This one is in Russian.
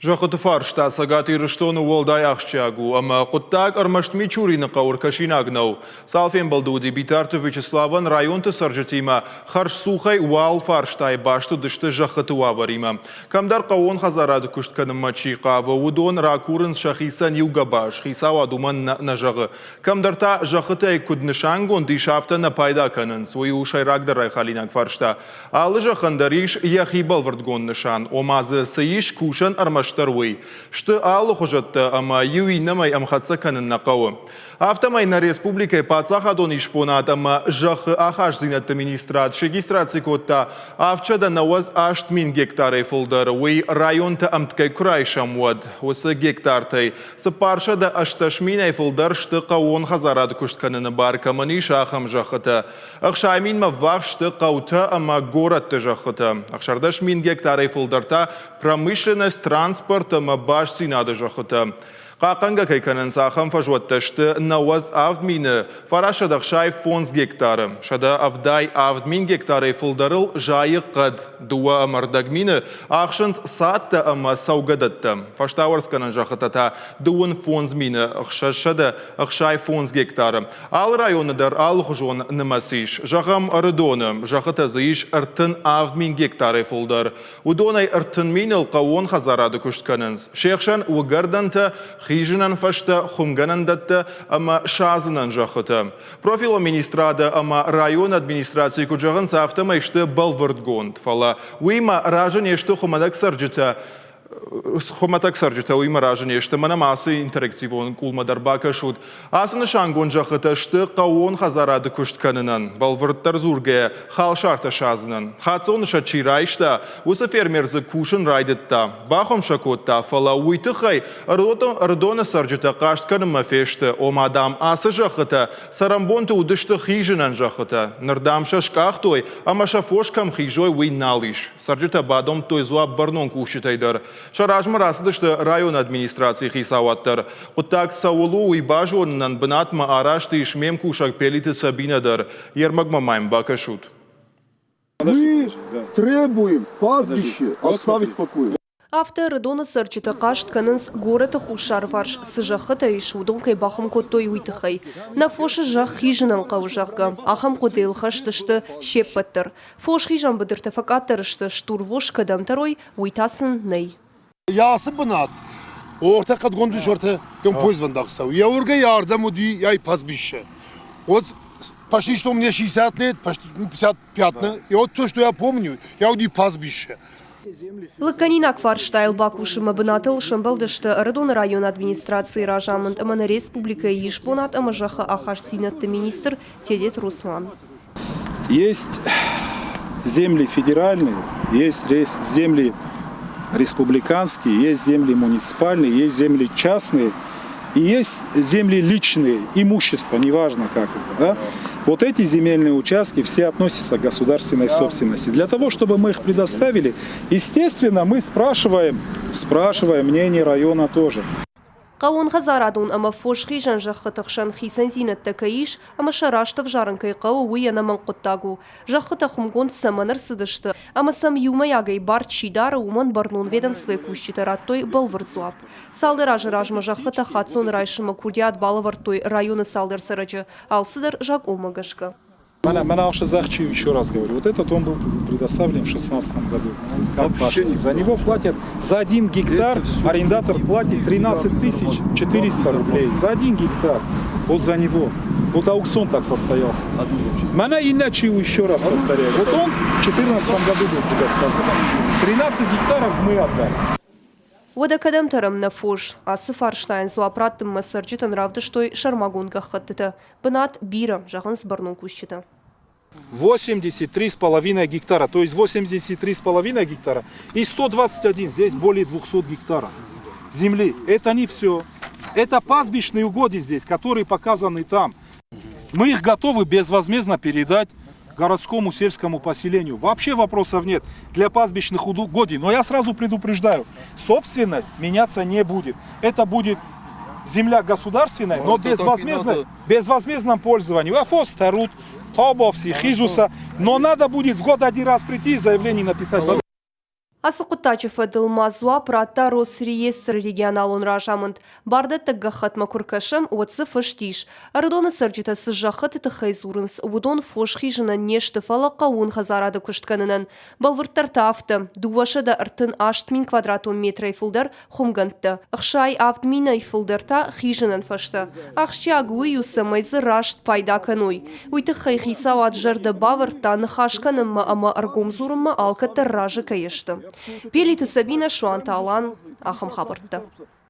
Жахыты фаршта сагаты рыштону волдай ахшчагу, ама куттак армаштми чурина каур кашинагнау. Салфен балдуди битарту Вячеславан районты саржатима харш сухай вал фарштай башту дышты жахыты ваварима. Камдар каон хазарады куштканым мачиqa, ваудон ракурын шахисан югабаш, хисава думан нажагы. Камдарта жахыты куднышангон дишафта на пайда канын, свою шайрагдарай халинак фаршта. Алы жахандариш яхибал вардгон нышан, омазы саиш кушан армаш что алло хожатта, ама юи намай амхатса канын нақауы. Автомай на республикой пацахадон ишпонат, ама жах ахаш зинат администрат, шегистраци котта, авчада наваз 8000 гектар эфолдар, уи районта амткай край шамуад, усы гектартай. Сапаршада 8000 эфолдар, шты қауон хазарад куштканын бар, камани шахам жахыта. Ахшаймин ма вах шты қаута, ама горатты жахыта. Ахшарда 8000 гектар эфолдарта, промышленность, транспорт, ама баш синады жахыта. Қақанға кайканын сахам фажуатташты наваз авдмины фарашадақ шай фонс гектары. Шада авдай 8000 гектары фылдарыл жайы қад дуа амардагмины ақшынс сатты ама саугадатты. Фаштауарсканын жақытата дуын фонс мины ақшашады ақшай фонс гектары. Ал районыдар ал құжуын нымасиш. Жағам арыдоны жақыта зыиш ыртын 8000 гектары фылдар. Удонай ыртын миныл қауын хазарады күштканынс. Шеқшан угарданты хижинан фашта хумганан датта, ама шазынан жахыта. Профила министрада, ама район администрации куджаган сафтама ишты балвардгонд. Фала уима ражане ишты хумадак сарджита, хоматак сарджита уима ражане ишты мана масы интерактивон кулма дарбака шут. Асыны шангон жахыта ишты қауон хазарады күштканынан. Балвардтар зурге хал шарта шазынан. Хатсон шачира ишта усы фермерзы кушын райдытта. Бахом шакотта фала уйты хай ардона сарджита каштканым мафешты. Омадам асы жахыта сарамбонты удышты хижинан жахыта. Нырдам шашкахтой, ама шафошкам хижой уйналиш. Сарджита бадом той зуаб барнон кушитайдар. Шаражмы расыдышты район администрации хисаваттар. Құттак саулу и бажуыннан бынатма арашты ишмем кушак пелиты сабинадар. Ермагма майм бакашут. Мы требуем пастбище оставить в покое. Автор Дона Сарчита Каштканынс город Хушар варш сжахыта и шудонкой бахам котой уйтыхай. На фоше жах хижинан каужахга, ахам котел хаштышты щеппаттыр. Фош хижан бадыртафакаттырышты штурвош кадам тарой уйтасын ней. Ясы бынат. Орта кадгон душ орта композван дагстав. Я урга ярдам уди яй пастбище. Вот почти что мне 60 лет, почти 55, и вот то, что я помню, я уди пастбище. Лаканинак фарштайл бакушыма бынатыл шымбалдышты Радон район администрации ражамынд амана республика ешпонат амажаха ахаш синатты министр Тедет Руслан. Есть земли федеральные, есть земли республиканские, есть земли муниципальные, есть земли частные и есть земли личные, имущество, неважно как это, да? Вот эти земельные участки все относятся к государственной собственности. Для того, чтобы мы их предоставили, естественно, мы спрашиваем мнение района тоже. Қауын хазарадун ама фош хижан жахытықшан хисан зинатты каиш, ама шараштов жарынкай қауы уяна манқыттагу. Жахыта хумгон саманыр сыдышты, ама сам юмаягай бар чидары уман барнун ведомстве кущитараттой балварзуап. Салдыр ажыражма жахыта хатсон райшыма курдиат балавартой районы салдыр сырыжы, ал сыдыр жак омагашка. Манауша Захчиев, еще раз говорю, вот этот он был предоставлен в 2016 году. За него платят за 1 гектар, арендатор платит 13 400 рублей. За 1 гектар, вот за него. Вот аукцион так состоялся. Мана иначе еще раз повторяю. Вот он в 2014 году был предоставлен. 13 гектаров мы отдали. Вода кадамтарам на фош, а Фарштайн зуапраттым масарджитан равдыштой шармагунга хаттыта. Бынат бирам жағын сбарнун кущита. 83,5 гектара, то есть 83,5 гектара и 121, здесь более 200 гектаров земли. Это не все. Это пастбищные угодья здесь, которые показаны там. Мы их готовы безвозмездно передать городскому сельскому поселению. Вообще вопросов нет для пастбищных угодий. Но я сразу предупреждаю, собственность меняться не будет. Это будет земля государственная, но безвозмездном пользовании. Афос, Тарут, Тобовси, Хизуса. Но надо будет в год один раз прийти и заявление написать. Асықұттачы фадылмазуа прата Росреестр регионалын ражамынд. Барды тіггіхат макуркашым отсы фыштиш. Ардоны сырджита сыжақыт тіхайзурынс. Удон фошхи жына нешті фалаққа он хазарады күштканынан. Балвырттар тафты. Дуашыда ыртын 6000 квадратон метр айфылдар хумгантты. Ақшай 6000 айфылдарта хижынын фашты. Ақшчы агуы юсымайзы рашт пайда кануй. Уйты хайхиса ваджарды бавырта нахашканымма ама аргомзурымма алкатты ражы кайышты. Пелиті Сабина Шуанталан Ахым Хабыртты.